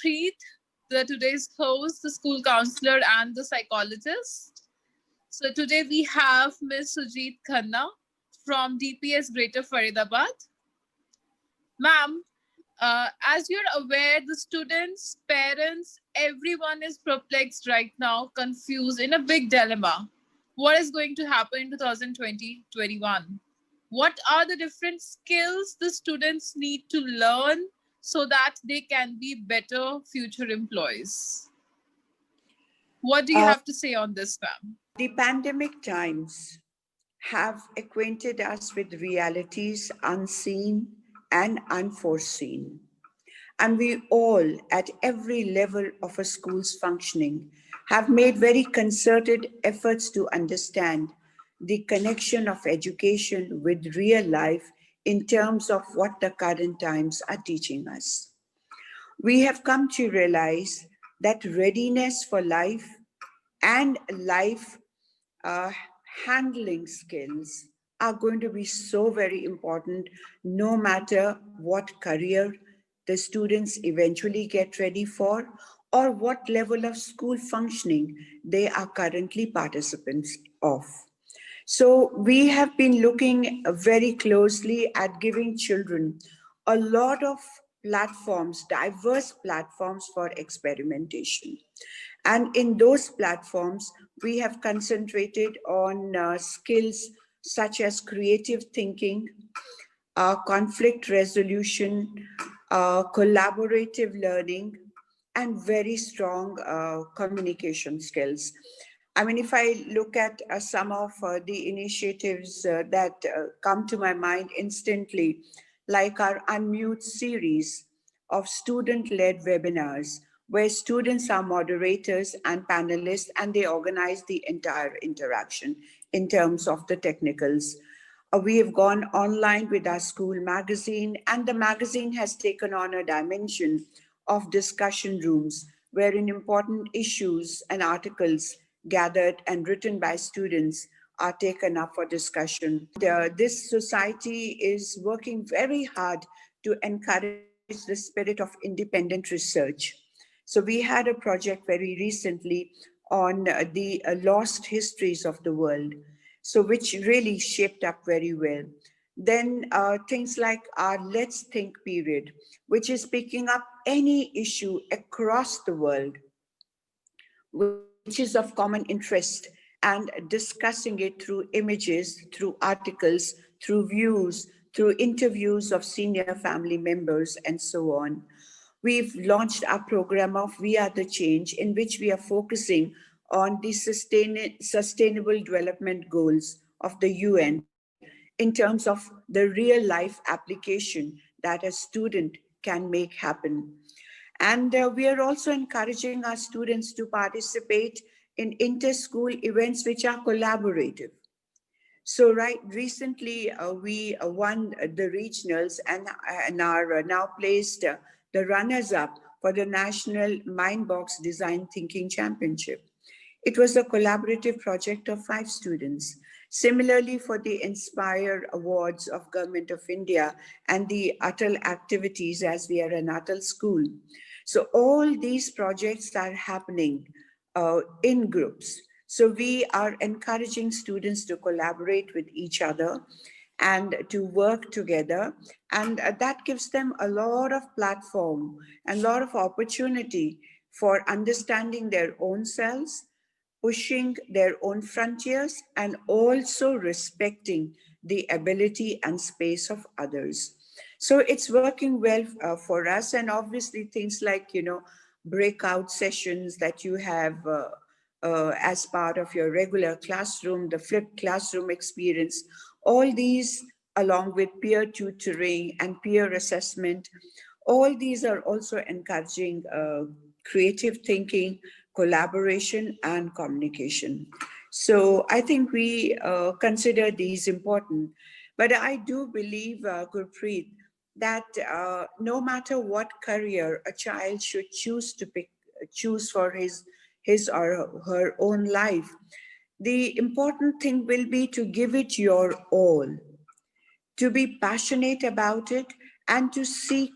Gurpreet, today's host, the school counselor, and the psychologist. So today we have Ms. Surjeet Khanna from DPS Greater Faridabad. Ma'am, as you're aware, the students, parents, everyone is perplexed right now, confused, in a big dilemma. What is going to happen in 2020-21? What are the different skills the students need to learn so that they can be better future employees? What do you Uh, have to say on this, ma'am? the pandemic times have acquainted us with realities unseen and unforeseen. And we all, at every level of a school's functioning, have made very concerted efforts to understand the connection of education with real life in terms of what the current times are teaching us. We have come to realize that readiness for life and life uh, handling skills are going to be so very important no matter what career the students eventually get ready for or what level of school functioning they are currently participants of. So we have been looking very closely at giving children a lot of platforms, diverse platforms for experimentation. And in those platforms, we have concentrated on skills such as creative thinking, conflict resolution, collaborative learning, and very strong communication skills. I mean, if I look at some of the initiatives that come to my mind instantly, like our Unmute series of student-led webinars, where students are moderators and panelists, and they organize the entire interaction in terms of the technicals. We have gone online with our school magazine, and the magazine has taken on a dimension of discussion rooms wherein important issues and articles gathered and written by students are taken up for discussion. This society is working very hard to encourage the spirit of independent research. So we had a project very recently on the lost histories of the world, so which really shaped up very well. Then things like our Let's Think period, which is picking up any issue across the world, which is of common interest, and discussing it through images, through articles, through views, through interviews of senior family members, and so on. We've launched our program of We Are the Change, in which we are focusing on the sustainable development goals of the UN in terms of the real life application that a student can make happen. And we are also encouraging our students to participate in inter-school events which are collaborative. So right recently we won the regionals and are now placed the runners-up for the National Mindbox Design Thinking Championship. It was a collaborative project of 5 students. Similarly, for the Inspire Awards of Government of India and the Atal activities, as we are an Atal school. So all these projects are happening in groups. So we are encouraging students to collaborate with each other and to work together. And that gives them a lot of platform and a lot of opportunity for understanding their own selves, pushing their own frontiers, and also respecting the ability and space of others. So it's working well for us. And obviously things like, breakout sessions that you have as part of your regular classroom, the flipped classroom experience, all these along with peer tutoring and peer assessment, all these are also encouraging creative thinking, collaboration, and communication. So I think we consider these important. But I do believe, Gurpreet, that no matter what career a child should choose for his or her own life, the important thing will be to give it your all, to be passionate about it, and to seek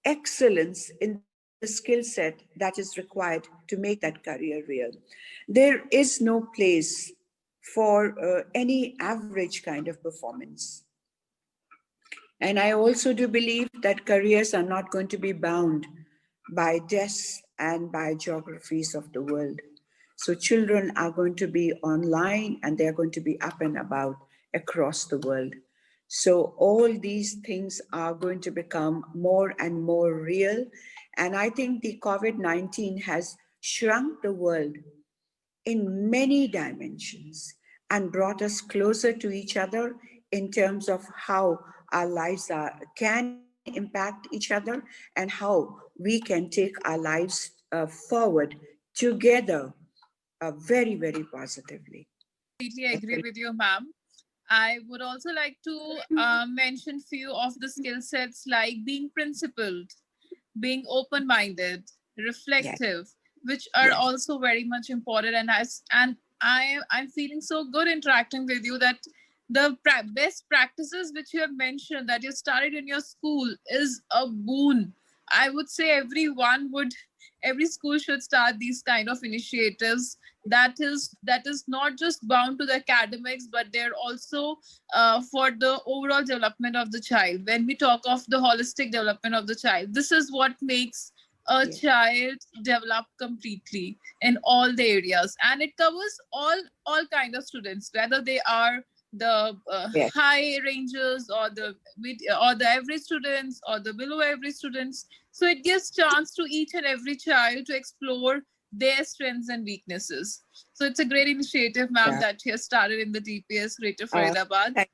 excellence in the the skill set that is required to make that career real. There is no place for any average kind of performance. And I also do believe that careers are not going to be bound by desks and by geographies of the world. So children are going to be online and they're going to be up and about across the world. So all these things are going to become more and more real. And I think the COVID-19 has shrunk the world in many dimensions and brought us closer to each other in terms of how our lives can impact each other and how we can take our lives forward together very, very positively. Completely agree with you, ma'am. I would also like to mention few of the skill sets like being principled, being open-minded, Yes, reflective, which are yes, also very much important. I'm feeling so good interacting with you that the best practices which you have mentioned that you started in your school is a boon. I would say every school should start these kind of initiatives that is not just bound to the academics, but they're also for the overall development of the child. When we talk of the holistic development of the child, this is what makes a yes, child develop completely in all the areas, and it covers all kind of students, whether they are the yes. high rangers or the average students or the below average students. So it gives chance to each and every child to explore their strengths and weaknesses. So it's a great initiative, ma'am, Yeah. that you have started in the DPS Greater Uh, Faridabad. thank-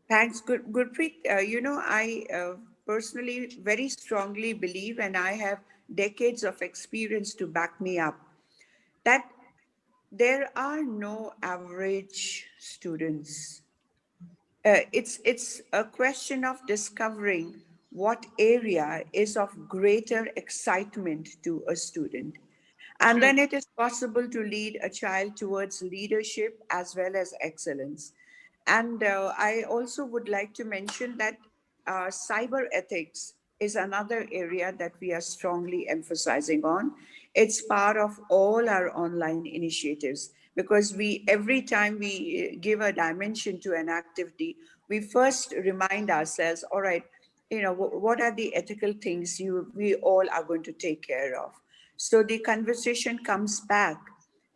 Thanks, Gurpreet. I personally very strongly believe, and I have decades of experience to back me up, that there are no average students. It's a question of discovering what area is of greater excitement to a student. And True. then it is possible to lead a child towards leadership as well as excellence. And I also would like to mention that cyber ethics is another area that we are strongly emphasizing on. It's part of all our online initiatives because we every time we give a dimension to an activity, we first remind ourselves, all right, what are the ethical things we all are going to take care of. So the conversation comes back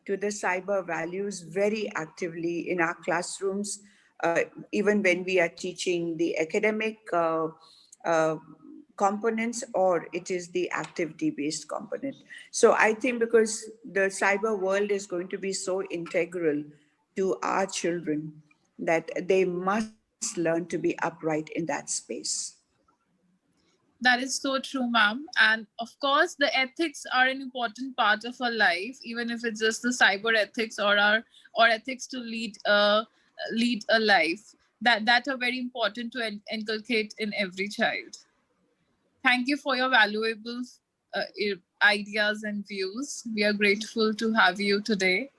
to the cyber values very actively in our classrooms, even when we are teaching the academic uh, components or it is the activity based component. So I think because the cyber world is going to be so integral to our children that they must learn to be upright in that space. That is so true, ma'am. And of course, the ethics are an important part of our life, even if it's just the cyber ethics or ethics to lead a life that are very important to inculcate in every child. Thank you for your valuable ideas and views. We are grateful to have you today.